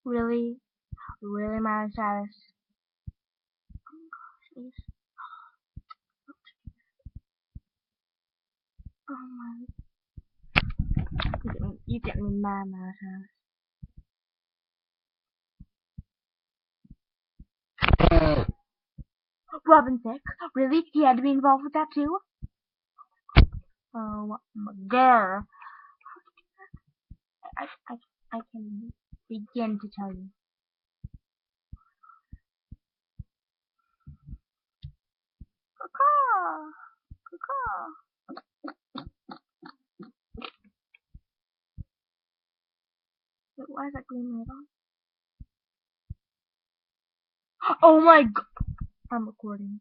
Really? Really, Miley Cyrus? Jeez. Oh my. You get me mad, Miley Cyrus. Robin Thicke? Really? He had to be involved with that too? Oh my god. I, I, I can begin to tell you. Caw, caw. Wait, why is that green light on? Oh my god. I'm recording.